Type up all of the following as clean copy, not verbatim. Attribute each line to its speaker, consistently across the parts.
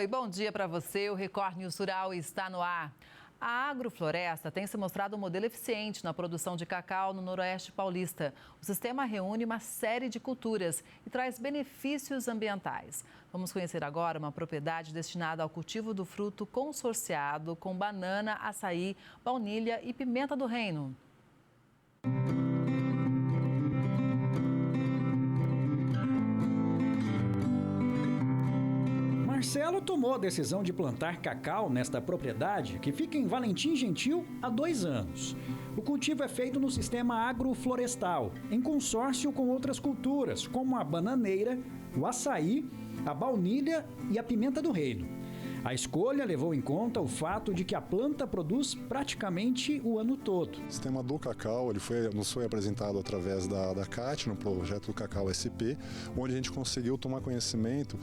Speaker 1: Oi, bom dia para você. O Record News Rural está no ar. A agrofloresta tem se mostrado um modelo eficiente na produção de cacau no Noroeste Paulista. O sistema reúne uma série de culturas e traz benefícios ambientais. Vamos conhecer agora uma propriedade destinada ao cultivo do fruto consorciado com banana, açaí, baunilha e pimenta do reino.
Speaker 2: Marcelo tomou a decisão de plantar cacau nesta propriedade, que fica em Valentim Gentil, há 2 anos. O cultivo é feito no sistema agroflorestal, em consórcio com outras culturas, como a bananeira, o açaí, a baunilha e a pimenta do reino. A escolha levou em conta o fato de que a planta produz praticamente o ano todo.
Speaker 3: O sistema do cacau nos foi apresentado através da CAT, no projeto do Cacau SP, onde a gente conseguiu tomar conhecimento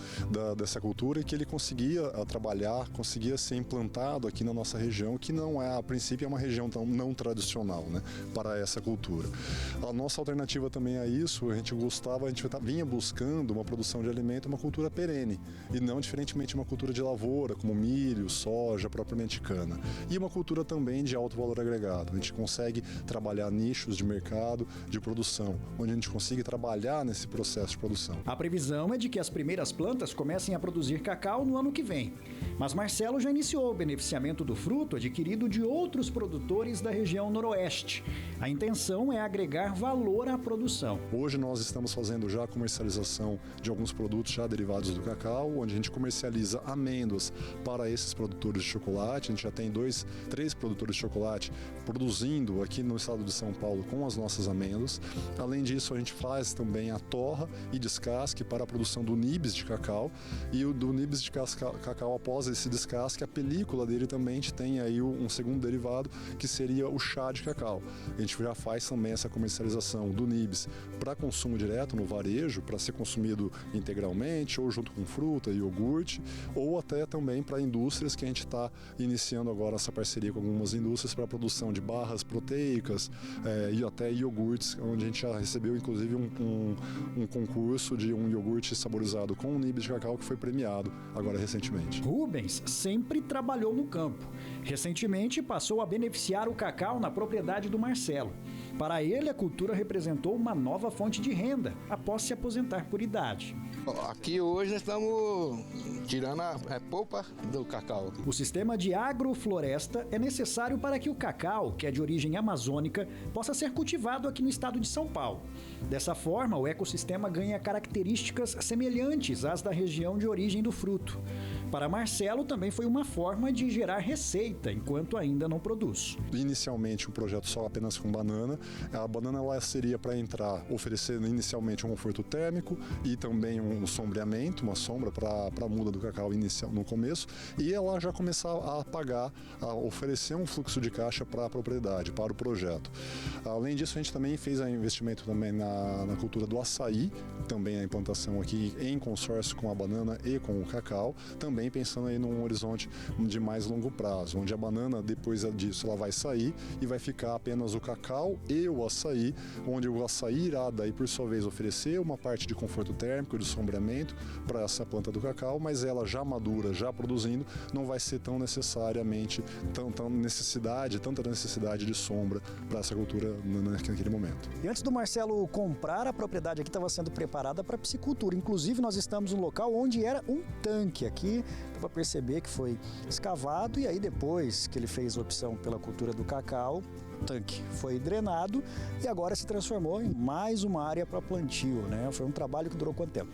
Speaker 3: dessa cultura e que ele conseguia trabalhar, conseguia ser implantado aqui na nossa região, que não é, a princípio, é uma região tão não tradicional, né, para essa cultura. A nossa alternativa também a isso, a gente vinha buscando uma produção de alimento, uma cultura perene, e não diferentemente uma cultura de lavoura, como milho, soja, propriamente cana. E uma cultura também de alto valor agregado. A gente consegue trabalhar nichos de mercado, de produção, onde a gente consiga trabalhar nesse processo de produção.
Speaker 2: A previsão é de que as primeiras plantas comecem a produzir cacau no ano que vem. Mas Marcelo já iniciou o beneficiamento do fruto adquirido de outros produtores da região noroeste. A intenção é agregar valor à produção.
Speaker 3: Hoje nós estamos fazendo já a comercialização de alguns produtos já derivados do cacau, onde a gente comercializa amêndoas para esses produtores de chocolate. A gente já tem 3 produtores de chocolate produzindo aqui no estado de São Paulo com as nossas amêndoas. Além disso, a gente faz também a torra e descasque para a produção do nibs de cacau. E o do nibs de cacau, após esse descasque, a película dele também a gente tem aí um segundo derivado, que seria o chá de cacau. A gente já faz também essa comercialização do nibs para consumo direto no varejo, para ser consumido integralmente, ou junto com fruta, iogurte, ou até também para indústrias, que a gente está iniciando agora essa parceria com algumas indústrias para a produção de barras proteicas e até iogurtes, onde a gente já recebeu inclusive um concurso de um iogurte saborizado com nibs de cacau que foi premiado agora recentemente.
Speaker 2: Rubens sempre trabalhou no campo. Recentemente passou a beneficiar o cacau na propriedade do Marcelo. Para ele, a cultura representou uma nova fonte de renda após se aposentar por idade.
Speaker 4: Aqui hoje nós estamos tirando a polpa do cacau.
Speaker 2: O sistema de agrofloresta é necessário para que o cacau, que é de origem amazônica, possa ser cultivado aqui no estado de São Paulo. Dessa forma, o ecossistema ganha características semelhantes às da região de origem do fruto. Para Marcelo, também foi uma forma de gerar receita, enquanto ainda não produz.
Speaker 3: Inicialmente, um projeto só apenas com banana. A banana ela seria para entrar, oferecendo inicialmente um conforto térmico e também um sombreamento, uma sombra para a muda do cacau inicial no começo, e ela já começar a pagar, a oferecer um fluxo de caixa para a propriedade, para o projeto. Além disso, a gente também fez um investimento também na cultura do açaí, também a implantação aqui em consórcio com a banana e com o cacau, também pensando aí num horizonte de mais longo prazo, onde a banana, depois disso, ela vai sair e vai ficar apenas o cacau e o açaí, onde o açaí irá daí, por sua vez, oferecer uma parte de conforto térmico, de sombreamento para essa planta do cacau, mas ela já madura, já produzindo, não vai ser tão necessariamente tanta necessidade de sombra para essa cultura naquele momento.
Speaker 2: E antes do Marcelo comprar, a propriedade aqui estava sendo preparada para piscicultura. Inclusive, nós estamos num local onde era um tanque. Aqui dá para perceber que foi escavado, e aí depois que ele fez a opção pela cultura do cacau, o tanque foi drenado e agora se transformou em mais uma área para plantio, né? Foi um trabalho que durou quanto tempo?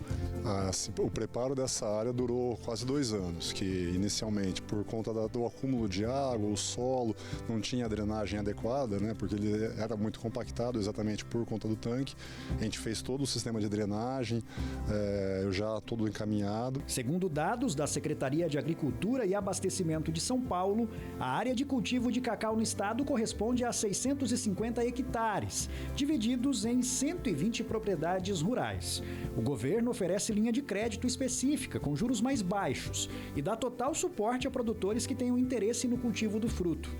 Speaker 3: O preparo dessa área durou quase 2 anos, que inicialmente, por conta do acúmulo de água, o solo não tinha drenagem adequada, né? Porque ele era muito compactado exatamente por conta do tanque. A gente fez todo o sistema de drenagem, já todo encaminhado.
Speaker 2: Segundo dados da Secretaria de Agricultura e Abastecimento de São Paulo, a área de cultivo de cacau no estado corresponde a 650 hectares, divididos em 120 propriedades rurais. O governo oferece linha de crédito específica, com juros mais baixos, e dá total suporte a produtores que tenham interesse no cultivo do fruto.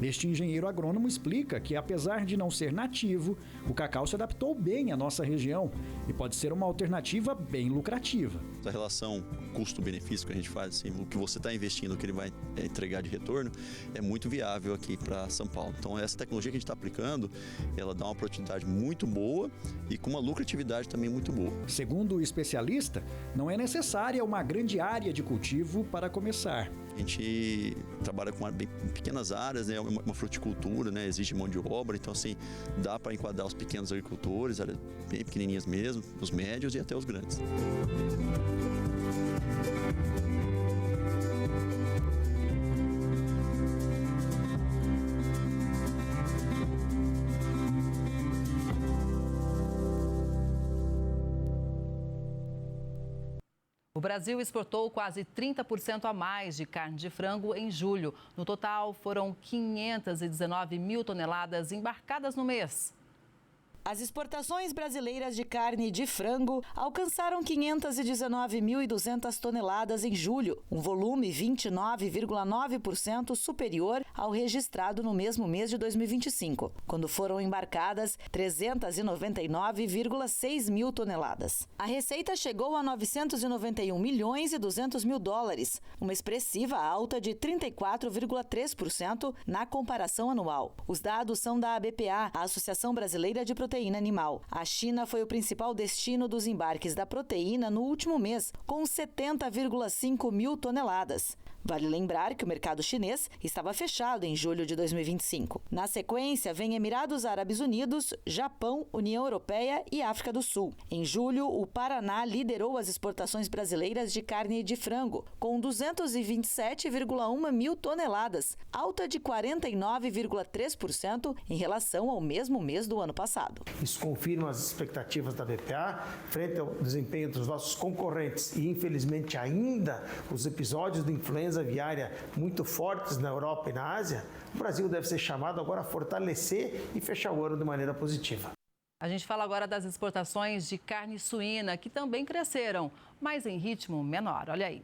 Speaker 2: Este engenheiro agrônomo explica que, apesar de não ser nativo, o cacau se adaptou bem à nossa região e pode ser uma alternativa bem lucrativa.
Speaker 5: A relação custo-benefício que a gente faz, assim, o que você está investindo, o que ele vai entregar de retorno, é muito viável aqui para São Paulo. Então, essa tecnologia que a gente está aplicando, ela dá uma produtividade muito boa e com uma lucratividade também muito boa.
Speaker 2: Segundo o especialista, não é necessária uma grande área de cultivo para começar.
Speaker 5: A gente trabalha com pequenas áreas, né? Uma fruticultura, né? Existe mão de obra, então assim, dá para enquadrar os pequenos agricultores, áreas bem pequenininhas mesmo, os médios e até os grandes.
Speaker 1: O Brasil exportou quase 30% a mais de carne de frango em julho. No total, foram 519 mil toneladas embarcadas no mês.
Speaker 6: As exportações brasileiras de carne de frango alcançaram 519.200 toneladas em julho, um volume 29,9% superior ao registrado no mesmo mês de 2025, quando foram embarcadas 399,6 mil toneladas. A receita chegou a 991 milhões e 200 mil dólares, uma expressiva alta de 34,3% na comparação anual. Os dados são da ABPA, a Associação Brasileira de Proteína Animal. A China foi o principal destino dos embarques da proteína no último mês, com 70,5 mil toneladas. Vale lembrar que o mercado chinês estava fechado em julho de 2025. Na sequência, vem Emirados Árabes Unidos, Japão, União Europeia e África do Sul. Em julho, o Paraná liderou as exportações brasileiras de carne de frango, com 227,1 mil toneladas, alta de 49,3% em relação ao mesmo mês do ano passado.
Speaker 7: Isso confirma as expectativas da BPA frente ao desempenho dos nossos concorrentes e, infelizmente, ainda os episódios de influenza aviária muito fortes na Europa e na Ásia. O Brasil deve ser chamado agora a fortalecer e fechar o ano de maneira positiva.
Speaker 1: A gente fala agora das exportações de carne suína, que também cresceram, mas em ritmo menor. Olha aí.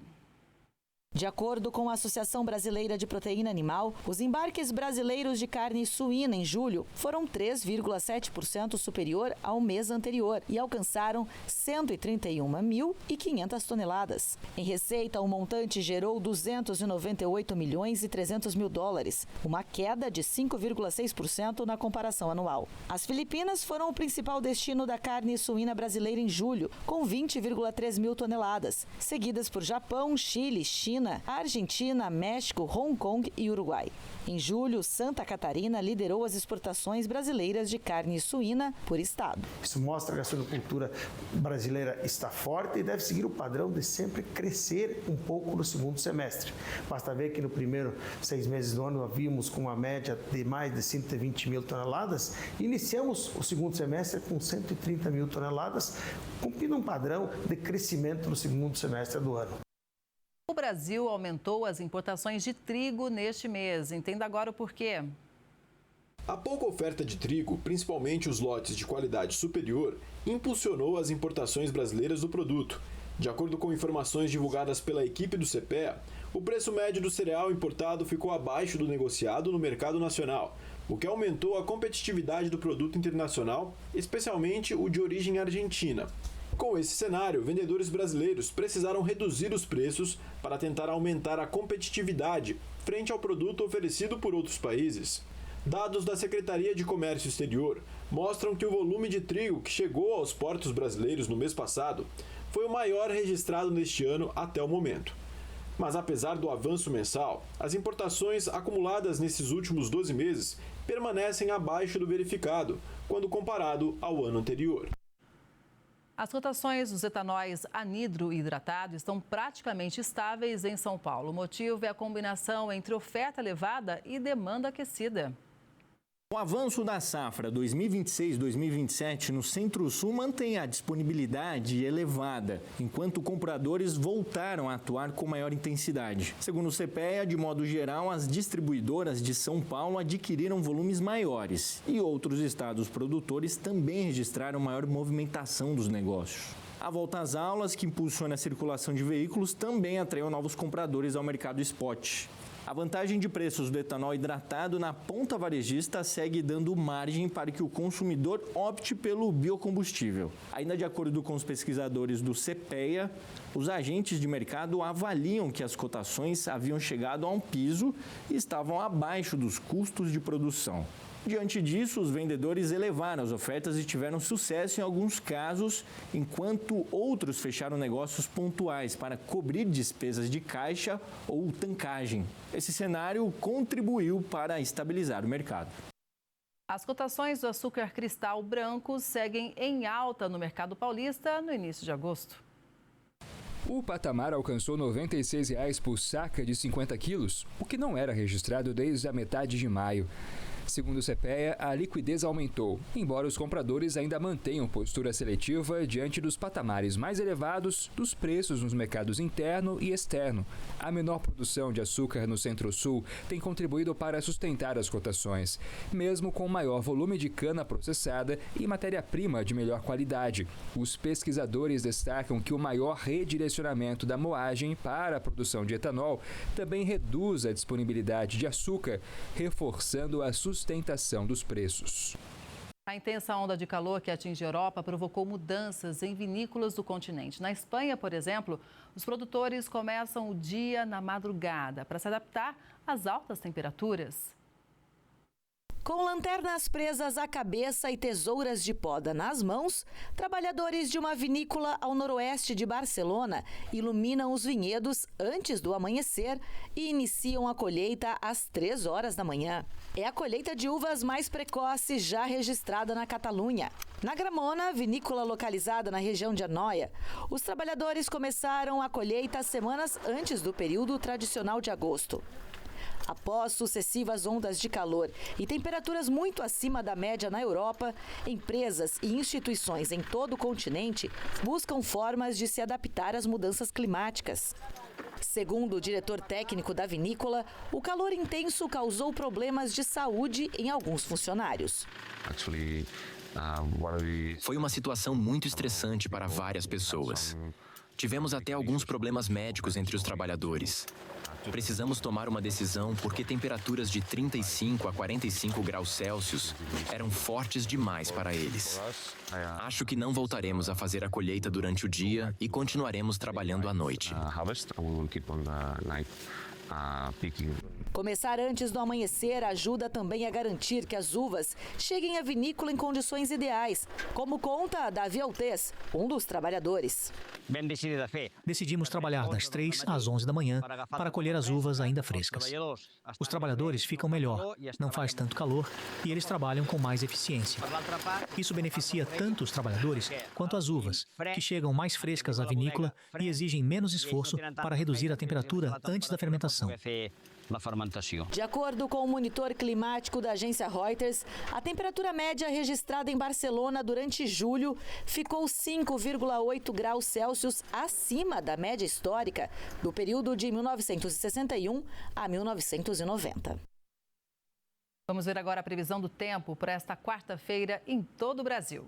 Speaker 6: De acordo com a Associação Brasileira de Proteína Animal, os embarques brasileiros de carne suína em julho foram 3,7% superior ao mês anterior e alcançaram 131.500 toneladas. Em receita, o montante gerou 298 milhões e 300 mil dólares, uma queda de 5,6% na comparação anual. As Filipinas foram o principal destino da carne suína brasileira em julho, com 20,3 mil toneladas, seguidas por Japão, Chile, China, Argentina, México, Hong Kong e Uruguai. Em julho, Santa Catarina liderou as exportações brasileiras de carne suína por estado.
Speaker 7: Isso mostra que a suinocultura brasileira está forte e deve seguir o padrão de sempre crescer um pouco no segundo semestre. Basta ver que no primeiro 6 meses do ano havíamos com uma média de mais de 120 mil toneladas. Iniciamos o segundo semestre com 130 mil toneladas, cumprindo um padrão de crescimento no segundo semestre do ano.
Speaker 1: O Brasil aumentou as importações de trigo neste mês. Entenda agora o porquê.
Speaker 8: A pouca oferta de trigo, principalmente os lotes de qualidade superior, impulsionou as importações brasileiras do produto. De acordo com informações divulgadas pela equipe do CPEA, o preço médio do cereal importado ficou abaixo do negociado no mercado nacional, o que aumentou a competitividade do produto internacional, especialmente o de origem argentina. Com esse cenário, vendedores brasileiros precisaram reduzir os preços para tentar aumentar a competitividade frente ao produto oferecido por outros países. Dados da Secretaria de Comércio Exterior mostram que o volume de trigo que chegou aos portos brasileiros no mês passado foi o maior registrado neste ano até o momento. Mas apesar do avanço mensal, as importações acumuladas nesses últimos 12 meses permanecem abaixo do verificado, quando comparado ao ano anterior.
Speaker 1: As cotações dos etanóis anidro e hidratado estão praticamente estáveis em São Paulo. O motivo é a combinação entre oferta elevada e demanda aquecida.
Speaker 9: O avanço da safra 2026-2027 no Centro-Sul mantém a disponibilidade elevada, enquanto compradores voltaram a atuar com maior intensidade. Segundo o CPEA, de modo geral, as distribuidoras de São Paulo adquiriram volumes maiores e outros estados produtores também registraram maior movimentação dos negócios. A volta às aulas, que impulsiona a circulação de veículos, também atraiu novos compradores ao mercado spot. A vantagem de preços do etanol hidratado na ponta varejista segue dando margem para que o consumidor opte pelo biocombustível. Ainda de acordo com os pesquisadores do CPEA, os agentes de mercado avaliam que as cotações haviam chegado a um piso e estavam abaixo dos custos de produção. Diante disso, os vendedores elevaram as ofertas e tiveram sucesso em alguns casos, enquanto outros fecharam negócios pontuais para cobrir despesas de caixa ou tancagem. Esse cenário contribuiu para estabilizar o mercado.
Speaker 1: As cotações do açúcar cristal branco seguem em alta no mercado paulista no início de agosto.
Speaker 10: O patamar alcançou R$ 96 por saca de 50 quilos, o que não era registrado desde a metade de maio. Segundo o CPEA, a liquidez aumentou, embora os compradores ainda mantenham postura seletiva diante dos patamares mais elevados dos preços nos mercados interno e externo. A menor produção de açúcar no Centro-Sul tem contribuído para sustentar as cotações, mesmo com maior volume de cana processada e matéria-prima de melhor qualidade. Os pesquisadores destacam que o maior redirecionamento da moagem para a produção de etanol também reduz a disponibilidade de açúcar, reforçando a sustentação dos preços.
Speaker 1: A intensa onda de calor que atinge a Europa provocou mudanças em vinícolas do continente. Na Espanha, por exemplo, os produtores começam o dia na madrugada para se adaptar às altas temperaturas.
Speaker 6: Com lanternas presas à cabeça e tesouras de poda nas mãos, trabalhadores de uma vinícola ao noroeste de Barcelona iluminam os vinhedos antes do amanhecer e iniciam a colheita às 3 horas da manhã. É a colheita de uvas mais precoce já registrada na Catalunha. Na Gramona, vinícola localizada na região de Anoia, os trabalhadores começaram a colheita semanas antes do período tradicional de agosto. Após sucessivas ondas de calor e temperaturas muito acima da média na Europa, empresas e instituições em todo o continente buscam formas de se adaptar às mudanças climáticas. Segundo o diretor técnico da vinícola, o calor intenso causou problemas de saúde em alguns funcionários.
Speaker 11: Foi uma situação muito estressante para várias pessoas. Tivemos até alguns problemas médicos entre os trabalhadores. Precisamos tomar uma decisão porque temperaturas de 35 a 45 graus Celsius eram fortes demais para eles. Acho que não voltaremos a fazer a colheita durante o dia e continuaremos trabalhando à noite.
Speaker 6: Começar antes do amanhecer ajuda também a garantir que as uvas cheguem à vinícola em condições ideais, como conta Davi Altes, um dos trabalhadores.
Speaker 12: Decidimos trabalhar das 3 às 11 da manhã para colher as uvas ainda frescas. Os trabalhadores ficam melhor, não faz tanto calor e eles trabalham com mais eficiência. Isso beneficia tanto os trabalhadores quanto as uvas, que chegam mais frescas à vinícola e exigem menos esforço para reduzir a temperatura antes da fermentação.
Speaker 6: De acordo com o monitor climático da agência Reuters, a temperatura média registrada em Barcelona durante julho ficou 5,8 graus Celsius acima da média histórica do período de 1961 a 1990.
Speaker 1: Vamos ver agora a previsão do tempo para esta quarta-feira em todo o Brasil.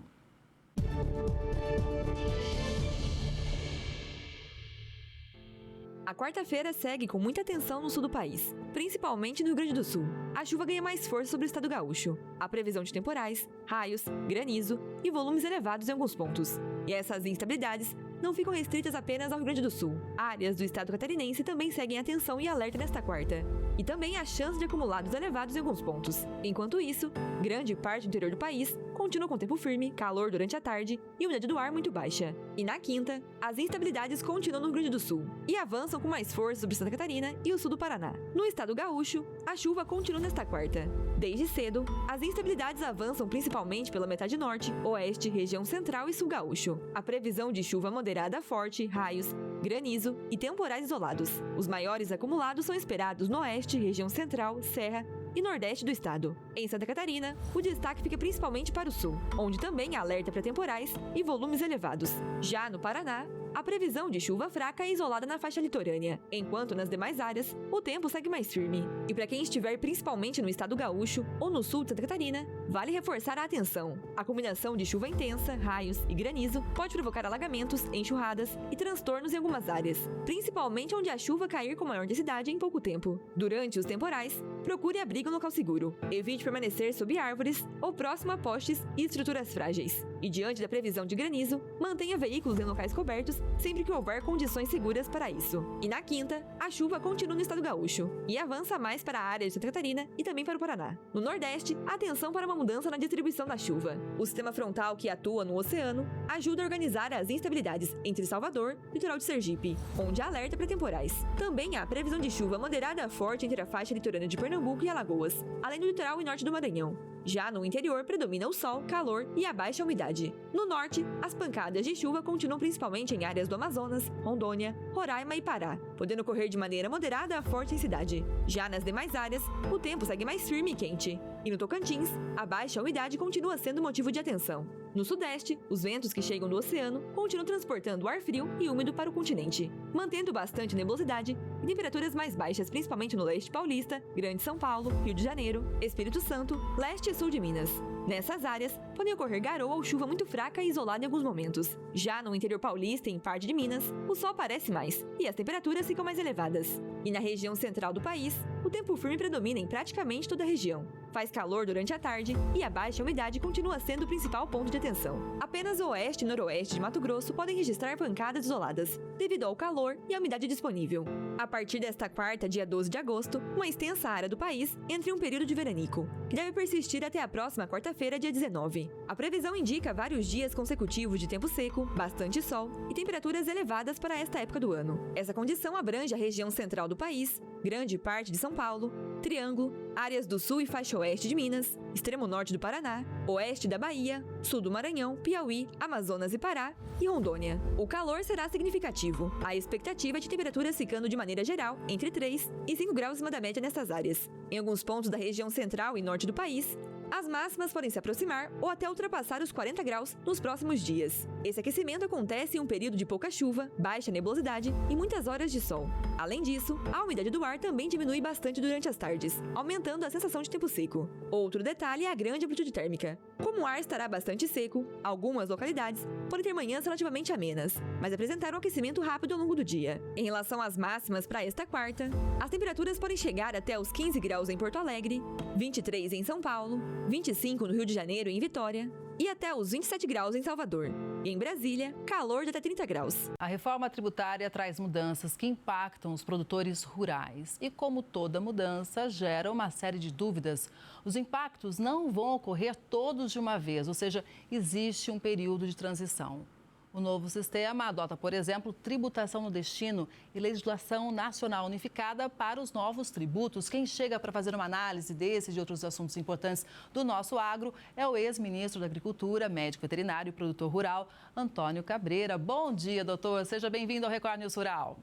Speaker 13: A quarta-feira segue com muita tensão no sul do país, principalmente no Rio Grande do Sul. A chuva ganha mais força sobre o estado gaúcho. Há previsão de temporais, raios, granizo e volumes elevados em alguns pontos. E essas instabilidades não ficam restritas apenas ao Rio Grande do Sul. Áreas do estado catarinense também seguem atenção e alerta nesta quarta. E também há chance de acumulados elevados em alguns pontos. Enquanto isso, grande parte do interior do país continua com tempo firme, calor durante a tarde e umidade do ar muito baixa. E na quinta, as instabilidades continuam no Rio Grande do Sul e avançam com mais força sobre Santa Catarina e o sul do Paraná. No estado gaúcho, a chuva continua nesta quarta. Desde cedo, as instabilidades avançam principalmente pela metade norte, oeste, região central e sul gaúcho. A previsão de chuva moderada a forte, raios, granizo e temporais isolados. Os maiores acumulados são esperados no oeste, região central, serra e nordeste do estado. Em Santa Catarina, o destaque fica principalmente para o sul, onde também há alerta para temporais e volumes elevados. Já no Paraná, a previsão de chuva fraca é isolada na faixa litorânea, enquanto nas demais áreas, o tempo segue mais firme. E para quem estiver principalmente no estado gaúcho ou no sul de Santa Catarina, vale reforçar a atenção. A combinação de chuva intensa, raios e granizo pode provocar alagamentos, enxurradas e transtornos em algumas áreas, principalmente onde a chuva cair com maior intensidade em pouco tempo. Durante os temporais, procure abrigo em local seguro. Evite permanecer sob árvores ou próximo a postes e estruturas frágeis. E diante da previsão de granizo, mantenha veículos em locais cobertos sempre que houver condições seguras para isso. E na quinta, a chuva continua no estado gaúcho e avança mais para a área de Santa Catarina e também para o Paraná. No Nordeste, atenção para uma mudança na distribuição da chuva. O sistema frontal que atua no oceano ajuda a organizar as instabilidades entre Salvador e o litoral de Sergipe, onde há alerta para temporais. Também há previsão de chuva moderada a forte entre a faixa litorânea de Pernambuco e Alagoas, além do litoral e norte do Maranhão. Já no interior, predomina o sol, calor e a baixa umidade. No norte, as pancadas de chuva continuam principalmente em áreas do Amazonas, Rondônia, Roraima e Pará, podendo ocorrer de maneira moderada a forte intensidade. Já nas demais áreas, o tempo segue mais firme e quente. E no Tocantins, a baixa umidade continua sendo motivo de atenção. No sudeste, os ventos que chegam do oceano continuam transportando ar frio e úmido para o continente, mantendo bastante nebulosidade e temperaturas mais baixas, principalmente no leste paulista, Grande São Paulo, Rio de Janeiro, Espírito Santo, leste e sul de Minas. Nessas áreas, podem ocorrer garoa ou chuva muito fraca e isolada em alguns momentos. Já no interior paulista e em parte de Minas, o sol aparece mais e as temperaturas ficam mais elevadas. E na região central do país, o tempo firme predomina em praticamente toda a região. Faz calor durante a tarde e a baixa umidade continua sendo o principal ponto de atenção. Apenas o oeste e noroeste de Mato Grosso podem registrar pancadas isoladas, devido ao calor e à umidade disponível. A partir desta quarta, dia 12 de agosto, uma extensa área do país entra em um período de veranico, que deve persistir até a próxima quarta-feira, dia 19. A previsão indica vários dias consecutivos de tempo seco, bastante sol e temperaturas elevadas para esta época do ano. Essa condição abrange a região central do país, grande parte de São Paulo, Triângulo, áreas do sul e faixa oeste de Minas, extremo norte do Paraná, oeste da Bahia, sul do Maranhão, Piauí, Amazonas e Pará e Rondônia. O calor será significativo. A expectativa é de temperaturas ficando de maneira geral entre 3 e 5 graus acima da média nessas áreas. Em alguns pontos da região central e norte do país, as máximas podem se aproximar ou até ultrapassar os 40 graus nos próximos dias. Esse aquecimento acontece em um período de pouca chuva, baixa nebulosidade e muitas horas de sol. Além disso, a umidade do ar também diminui bastante durante as tardes, aumentando a sensação de tempo seco. Outro detalhe é a grande amplitude térmica. Como o ar estará bastante seco, algumas localidades podem ter manhãs relativamente amenas, mas apresentar um aquecimento rápido ao longo do dia. Em relação às máximas para esta quarta, as temperaturas podem chegar até os 15 graus em Porto Alegre, 23 em São Paulo, 25 no Rio de Janeiro e em Vitória, e até os 27 graus em Salvador. E em Brasília, calor de até 30 graus.
Speaker 1: A reforma tributária traz mudanças que impactam os produtores rurais. E como toda mudança, gera uma série de dúvidas. Os impactos não vão ocorrer todos de uma vez, ou seja, existe um período de transição. O novo sistema adota, por exemplo, tributação no destino e legislação nacional unificada para os novos tributos. Quem chega para fazer uma análise desse e de outros assuntos importantes do nosso agro é o ex-ministro da Agricultura, médico veterinário e produtor rural, Antônio Cabreira. Bom dia, doutor. Seja bem-vindo ao Record News Rural.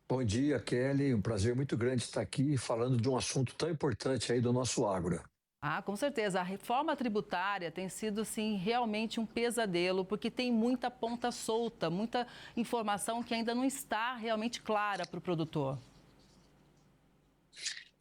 Speaker 14: Bom dia, Kelly. Um prazer muito grande estar aqui falando de um assunto tão importante aí do nosso agro.
Speaker 1: Com certeza. A reforma tributária tem sido, sim, realmente um pesadelo, porque tem muita ponta solta, muita informação que ainda não está realmente clara para o produtor.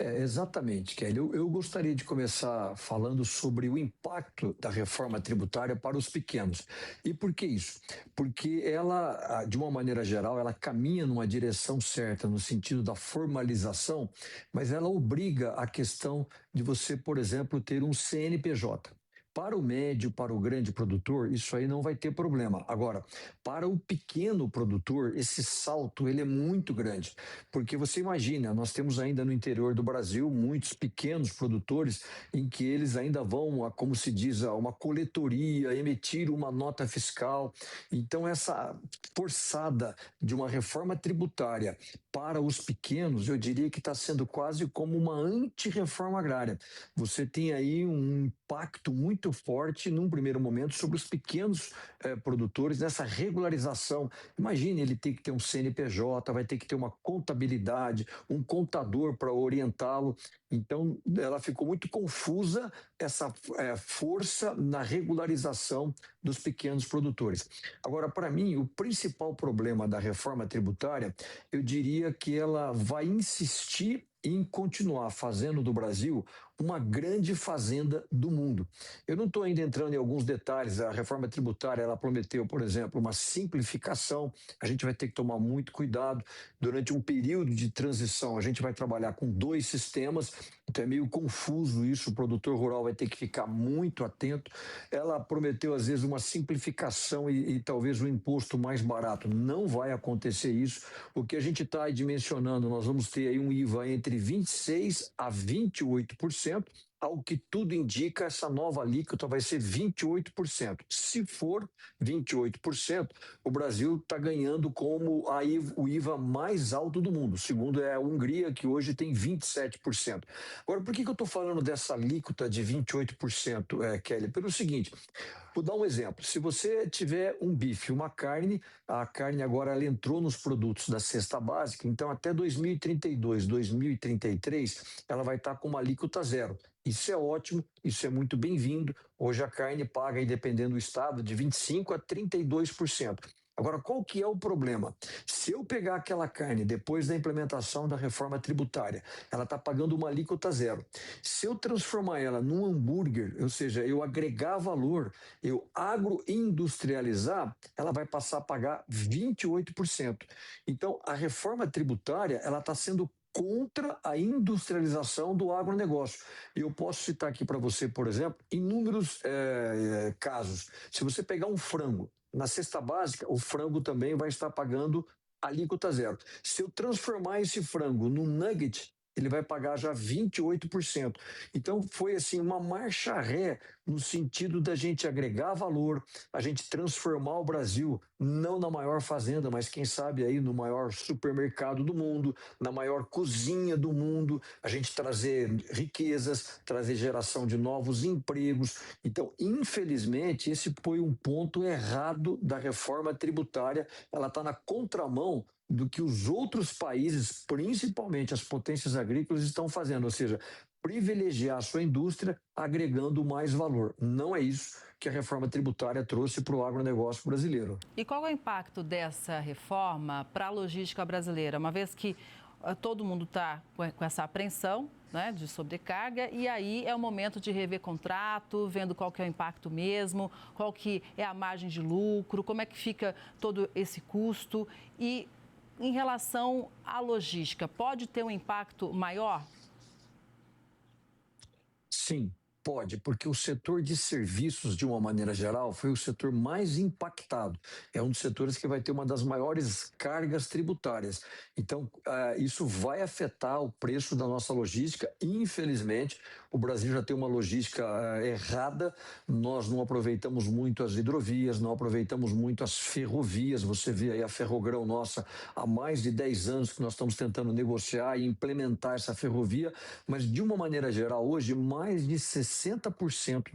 Speaker 14: Exatamente, Kelly. Eu gostaria de começar falando sobre o impacto da reforma tributária para os pequenos. E por que isso? Porque ela, de uma maneira geral, ela caminha numa direção certa, no sentido da formalização, mas ela obriga a questão de você, por exemplo, ter um CNPJ. Para o médio, para o grande produtor, isso aí não vai ter problema. Agora, para o pequeno produtor, esse salto ele é muito grande, porque você imagina, nós temos ainda no interior do Brasil muitos pequenos produtores em que eles ainda vão, como se diz, a uma coletoria, emitir uma nota fiscal. Então, essa forçada de uma reforma tributária para os pequenos, eu diria que está sendo quase como uma anti-reforma agrária. Você tem aí um impacto muito forte, num primeiro momento, sobre os pequenos produtores nessa regularização. Imagine, ele tem que ter um CNPJ, vai ter que ter uma contabilidade, um contador para orientá-lo. Então, ela ficou muito confusa, essa força na regularização dos pequenos produtores. Agora, para mim, o principal problema da reforma tributária, eu diria que ela vai insistir em continuar fazendo do Brasil uma grande fazenda do mundo. Eu não estou ainda entrando em alguns detalhes. A reforma tributária, ela prometeu, por exemplo, uma simplificação. A gente vai ter que tomar muito cuidado. Durante um período de transição, a gente vai trabalhar com 2 sistemas, então é meio confuso isso, o produtor rural vai ter que ficar muito atento. Ela prometeu, às vezes, uma simplificação e talvez um imposto mais barato. Não vai acontecer isso. O que a gente está dimensionando, nós vamos ter aí um IVA entre 26% a 28%, ao que tudo indica, essa nova alíquota vai ser 28%. Se for 28%, o Brasil está ganhando como o IVA mais alto do mundo. Segundo é a Hungria, que hoje tem 27%. Agora, por que eu estou falando dessa alíquota de 28%, Kelly? Pelo seguinte, vou dar um exemplo. Se você tiver um bife, uma carne, a carne agora ela entrou nos produtos da cesta básica, então até 2032, 2033, ela vai estar com uma alíquota zero. Isso é ótimo, isso é muito bem-vindo. Hoje a carne paga, aí, dependendo do estado, de 25% a 32%. Agora, qual que é o problema? Se eu pegar aquela carne depois da implementação da reforma tributária, ela está pagando uma alíquota zero. Se eu transformar ela num hambúrguer, ou seja, eu agregar valor, eu agroindustrializar, ela vai passar a pagar 28%. Então, a reforma tributária, ela está sendo contra a industrialização do agronegócio. Eu posso citar aqui para você, por exemplo, inúmeros casos. Se você pegar um frango, na cesta básica, o frango também vai estar pagando alíquota zero. Se eu transformar esse frango num nugget, ele vai pagar já 28%. Então, foi assim uma marcha ré no sentido da gente agregar valor, a gente transformar o Brasil não na maior fazenda, mas quem sabe aí no maior supermercado do mundo, na maior cozinha do mundo, a gente trazer riquezas, trazer geração de novos empregos. Então, infelizmente, esse foi um ponto errado da reforma tributária. Ela está na contramão do que os outros países, principalmente as potências agrícolas, estão fazendo, ou seja, privilegiar a sua indústria agregando mais valor. Não é isso que a reforma tributária trouxe para o agronegócio brasileiro.
Speaker 1: E qual é o impacto dessa reforma para a logística brasileira? Uma vez que todo mundo está com essa apreensão, né, de sobrecarga, e aí é o momento de rever contrato, vendo qual que é o impacto mesmo, qual que é a margem de lucro, como é que fica todo esse custo. E em relação à logística, pode ter um impacto maior?
Speaker 14: Sim, pode, porque o setor de serviços, de uma maneira geral, foi o setor mais impactado. É um dos setores que vai ter uma das maiores cargas tributárias. Então, isso vai afetar o preço da nossa logística. Infelizmente, o Brasil já tem uma logística errada. Nós não aproveitamos muito as hidrovias, não aproveitamos muito as ferrovias. Você vê aí a Ferrogrão nossa, há mais de 10 anos que nós estamos tentando negociar e implementar essa ferrovia, mas de uma maneira geral, hoje, mais de 60%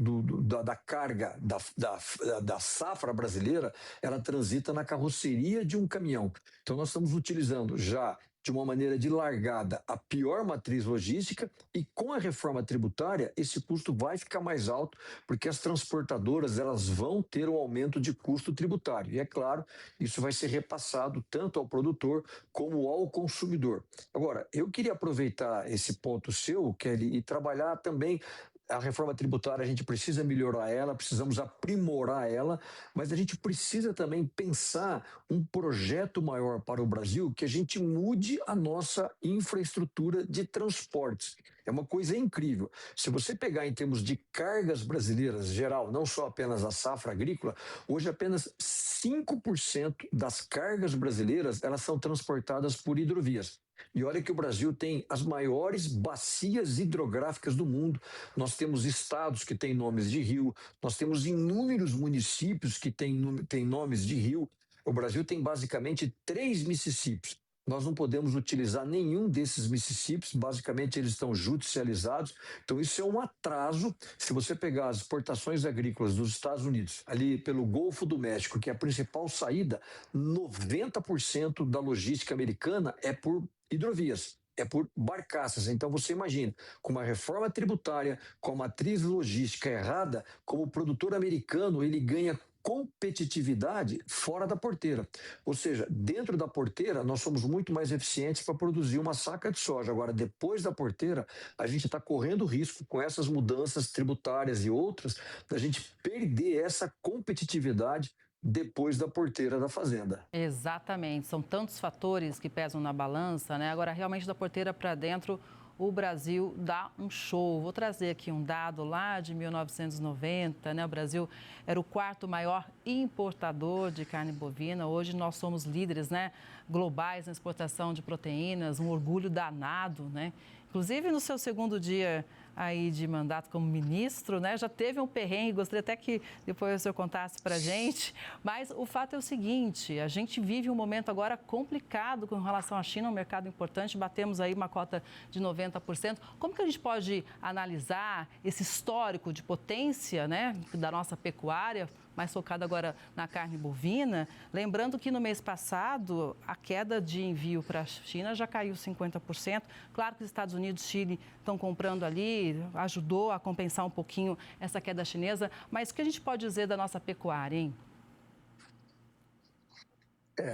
Speaker 14: da carga da safra brasileira, ela transita na carroceria de um caminhão. Então, nós estamos utilizando já de uma maneira de largada a pior matriz logística, e com a reforma tributária esse custo vai ficar mais alto, porque as transportadoras elas vão ter um aumento de custo tributário. E é claro, isso vai ser repassado tanto ao produtor como ao consumidor. Agora, eu queria aproveitar esse ponto seu, Kelly, e trabalhar também a reforma tributária. A gente precisa melhorar ela, precisamos aprimorar ela, mas a gente precisa também pensar um projeto maior para o Brasil, que a gente mude a nossa infraestrutura de transportes. É uma coisa incrível. Se você pegar em termos de cargas brasileiras geral, não só apenas a safra agrícola, hoje apenas 5% das cargas brasileiras elas são transportadas por hidrovias. E olha que o Brasil tem as maiores bacias hidrográficas do mundo. Nós temos estados que têm nomes de rio, nós temos inúmeros municípios que têm nomes de rio. O Brasil tem basicamente 3 Mississippis. Nós não podemos utilizar nenhum desses Mississippis, basicamente eles estão judicializados. Então isso é um atraso. Se você pegar as exportações agrícolas dos Estados Unidos, ali pelo Golfo do México, que é a principal saída, 90% da logística americana é por hidrovias. É por barcaças. Então você imagina, com uma reforma tributária, com a matriz logística errada, como o produtor americano, ele ganha competitividade fora da porteira. Ou seja, dentro da porteira, nós somos muito mais eficientes para produzir uma saca de soja. Agora, depois da porteira, a gente está correndo risco com essas mudanças tributárias e outras, da gente perder essa competitividade depois da porteira da fazenda.
Speaker 1: Exatamente, são tantos fatores que pesam na balança, né? Agora, realmente, da porteira para dentro, o Brasil dá um show. Vou trazer aqui um dado lá de 1990, né? O Brasil era o 4º maior importador de carne bovina. Hoje nós somos líderes, né, globais na exportação de proteínas, um orgulho danado, né? Inclusive, no seu segundo dia aí de mandato como ministro, né, já teve um perrengue, gostaria até que depois o senhor contasse para a gente, mas o fato é o seguinte, a gente vive um momento agora complicado com relação à China, um mercado importante, batemos aí uma cota de 90%. Como que a gente pode analisar esse histórico de potência, né, da nossa pecuária, mais focado agora na carne bovina? Lembrando que no mês passado, a queda de envio para a China já caiu 50%. Claro que os Estados Unidos e Chile estão comprando ali, ajudou a compensar um pouquinho essa queda chinesa. Mas o que a gente pode dizer da nossa pecuária, hein?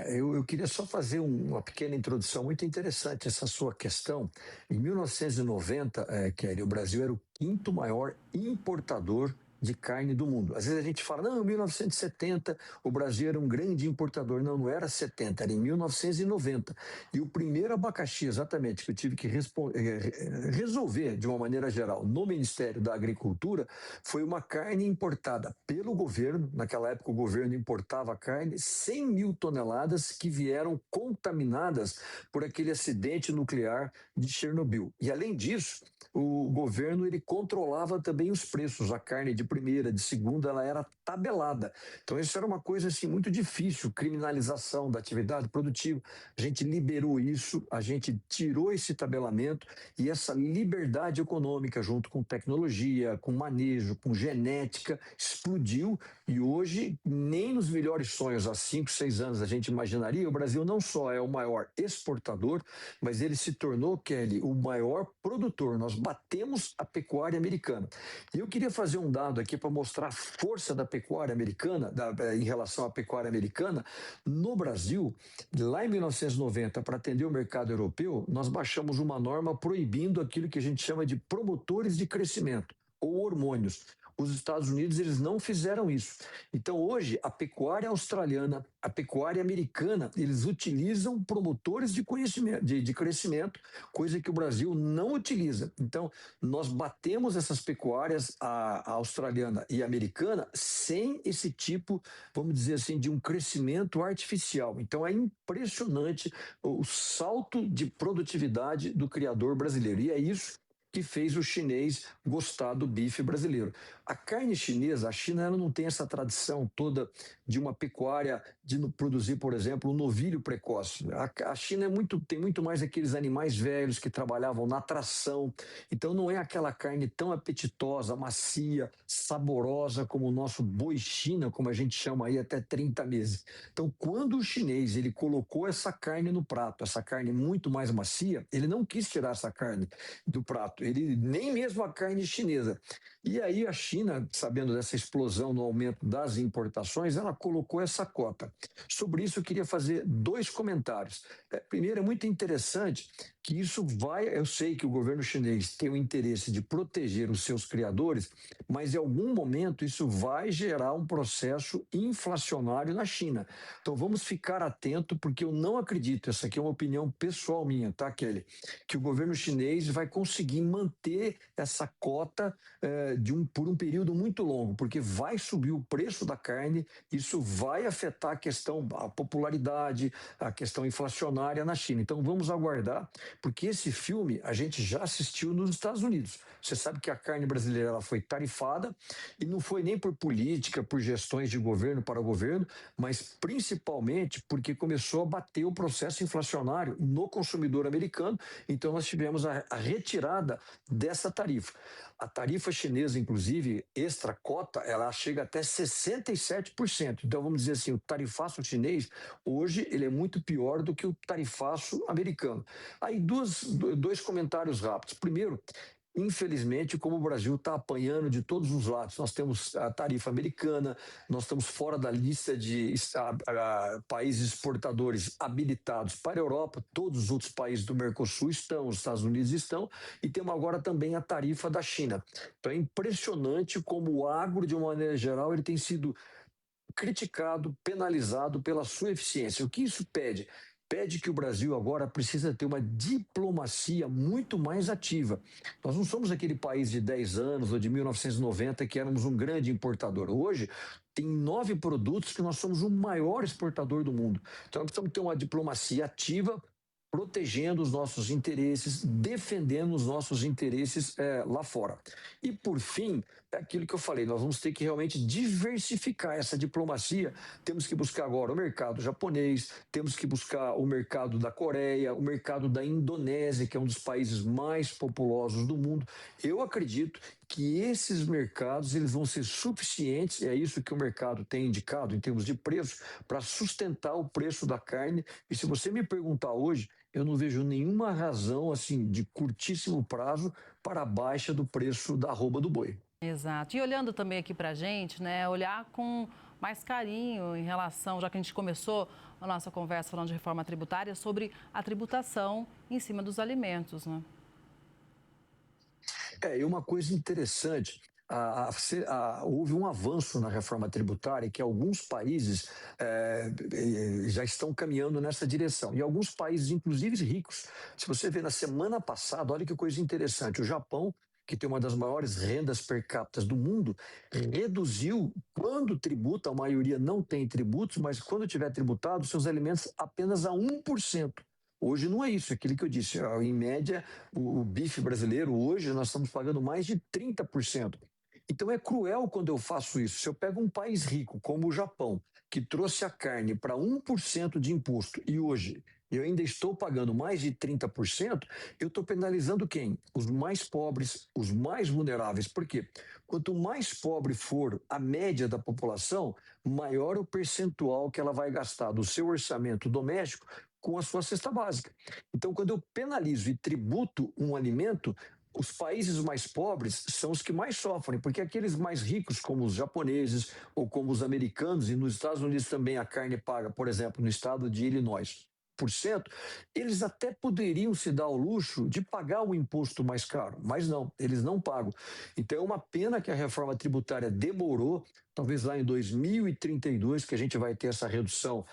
Speaker 14: Eu queria só fazer uma pequena introdução muito interessante essa sua questão. Em 1990, Kelly, o Brasil era o 5º maior importador de carne do mundo. Às vezes a gente fala, não, em 1970 o Brasil era um grande importador. Não, não era 70, era em 1990. E o primeiro abacaxi, exatamente, que eu tive que resolver de uma maneira geral no Ministério da Agricultura, foi uma carne importada pelo governo. Naquela época o governo importava carne, 100 mil toneladas que vieram contaminadas por aquele acidente nuclear de Chernobyl. E além disso, o governo ele controlava também os preços. A carne de primeira, de segunda, ela era tabelada. Então isso era uma coisa assim muito difícil, criminalização da atividade produtiva. A gente liberou isso, a gente tirou esse tabelamento e essa liberdade econômica junto com tecnologia, com manejo, com genética, explodiu e hoje nem nos melhores sonhos há 5, 6 anos a gente imaginaria. O Brasil não só é o maior exportador, mas ele se tornou, Kelly, o maior produtor. Nós batemos a pecuária americana. E eu queria fazer um dado aqui para mostrar a força da pecuária americana, em relação à pecuária americana. No Brasil, lá em 1990, para atender o mercado europeu, nós baixamos uma norma proibindo aquilo que a gente chama de promotores de crescimento, ou hormônios. Os Estados Unidos, eles não fizeram isso. Então, hoje, a pecuária australiana, a pecuária americana, eles utilizam promotores de crescimento, coisa que o Brasil não utiliza. Então, nós batemos essas pecuárias, a australiana e a americana, sem esse tipo, vamos dizer assim, de um crescimento artificial. Então, é impressionante o salto de produtividade do criador brasileiro. E é isso que fez o chinês gostar do bife brasileiro. A carne chinesa, a China ela não tem essa tradição toda de uma pecuária de produzir, por exemplo, um novilho precoce. A China tem muito mais aqueles animais velhos que trabalhavam na tração. Então não é aquela carne tão apetitosa, macia, saborosa como o nosso boi China, como a gente chama aí até 30 meses. Então quando o chinês ele colocou essa carne no prato, essa carne muito mais macia, ele não quis tirar essa carne do prato. Ele nem mesmo a carne chinesa. E aí a China, sabendo dessa explosão no aumento das importações, ela colocou essa cota. Sobre isso eu queria fazer 2 comentários. Primeiro, é muito interessante que isso eu sei que o governo chinês tem o interesse de proteger os seus criadores, mas em algum momento isso vai gerar um processo inflacionário na China. Então vamos ficar atento, porque eu não acredito, essa aqui é uma opinião pessoal minha, tá, Kelly? Que o governo chinês vai conseguir manter essa cota por um período muito longo, porque vai subir o preço da carne, isso vai afetar a popularidade, a questão inflacionária na China. Então vamos aguardar, porque esse filme a gente já assistiu nos Estados Unidos. Você sabe que a carne brasileira ela foi tarifada, e não foi nem por política, por gestões de governo para governo, mas principalmente porque começou a bater o processo inflacionário no consumidor americano. Então nós tivemos a retirada dessa tarifa. A tarifa chinesa, inclusive, extra cota, ela chega até 67%. Então vamos dizer assim, o tarifaço chinês, hoje, ele é muito pior do que o tarifaço americano. Aí dois comentários rápidos. Primeiro, infelizmente, como o Brasil está apanhando de todos os lados, nós temos a tarifa americana, nós estamos fora da lista de países exportadores habilitados para a Europa, todos os outros países do Mercosul estão, os Estados Unidos estão, e temos agora também a tarifa da China. Então é impressionante como o agro, de uma maneira geral, ele tem sido criticado, penalizado pela sua eficiência. O que isso pede? Pede que o Brasil agora precisa ter uma diplomacia muito mais ativa. Nós não somos aquele país de 10 anos ou de 1990 que éramos um grande importador. Hoje, tem 9 produtos que nós somos o maior exportador do mundo. Então, nós precisamos ter uma diplomacia ativa, protegendo os nossos interesses, defendendo os nossos interesses lá fora. E, por fim, é aquilo que eu falei, nós vamos ter que realmente diversificar essa diplomacia. Temos que buscar agora o mercado japonês, temos que buscar o mercado da Coreia, o mercado da Indonésia, que é um dos países mais populosos do mundo. Eu acredito que esses mercados eles vão ser suficientes, é isso que o mercado tem indicado em termos de preço, para sustentar o preço da carne. E se você me perguntar hoje, eu não vejo nenhuma razão assim de curtíssimo prazo para a baixa do preço da arroba do boi.
Speaker 1: Exato. E olhando também aqui para a gente, né, olhar com mais carinho em relação, já que a gente começou a nossa conversa falando de reforma tributária, sobre a tributação em cima dos alimentos, né?
Speaker 14: E uma coisa interessante, houve um avanço na reforma tributária que alguns países já estão caminhando nessa direção. E alguns países, inclusive ricos. Se você vê na semana passada, olha que coisa interessante, o Japão, que tem uma das maiores rendas per capita do mundo, reduziu, quando tributa, a maioria não tem tributos, mas quando tiver tributado, seus alimentos apenas a 1%. Hoje não é isso, é aquilo que eu disse. Em média, o bife brasileiro, hoje, nós estamos pagando mais de 30%. Então é cruel quando eu faço isso. Se eu pego um país rico, como o Japão, que trouxe a carne para 1% de imposto, e hoje eu ainda estou pagando mais de 30%, eu estou penalizando quem? Os mais pobres, os mais vulneráveis. Por quê? Quanto mais pobre for a média da população, maior o percentual que ela vai gastar do seu orçamento doméstico com a sua cesta básica. Então, quando eu penalizo e tributo um alimento, os países mais pobres são os que mais sofrem, porque aqueles mais ricos, como os japoneses ou como os americanos, e nos Estados Unidos também a carne paga, por exemplo, no estado de Illinois, eles até poderiam se dar ao luxo de pagar o imposto mais caro, mas não, eles não pagam. Então é uma pena que a reforma tributária demorou, talvez lá em 2032, que a gente vai ter essa redução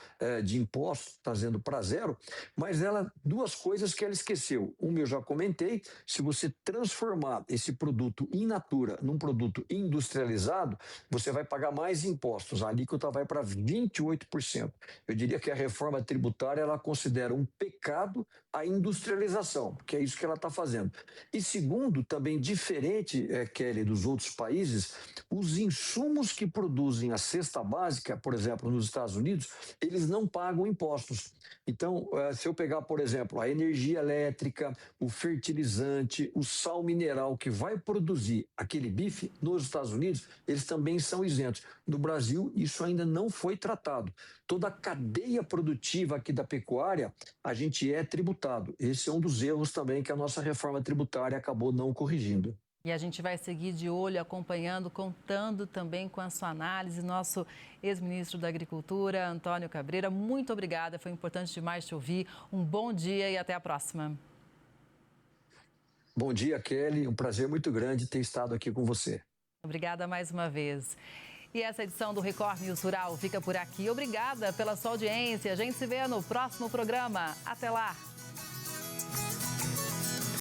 Speaker 14: de impostos, trazendo para zero, mas duas coisas que ela esqueceu. Uma eu já comentei, se você transformar esse produto in natura num produto industrializado, você vai pagar mais impostos, a alíquota vai para 28%. Eu diria que a reforma tributária, ela considera um pecado a industrialização, que é isso que ela está fazendo. E segundo, também diferente, Kelly, dos outros países, os insumos que produzem a cesta básica, por exemplo, nos Estados Unidos, eles não pagam impostos. Então, se eu pegar, por exemplo, a energia elétrica, o fertilizante, o sal mineral que vai produzir aquele bife nos Estados Unidos, eles também são isentos. No Brasil, isso ainda não foi tratado. Toda a cadeia produtiva aqui da pecuária, a gente é tributado. Esse é um dos erros também que a nossa reforma tributária acabou não corrigindo.
Speaker 1: E a gente vai seguir de olho, acompanhando, contando também com a sua análise. Nosso ex-ministro da Agricultura, Antônio Cabreira, muito obrigada. Foi importante demais te ouvir. Um bom dia e até a próxima.
Speaker 14: Bom dia, Kelly. Um prazer muito grande ter estado aqui com você.
Speaker 1: Obrigada mais uma vez. E essa edição do Record News Rural fica por aqui. Obrigada pela sua audiência. A gente se vê no próximo programa. Até lá!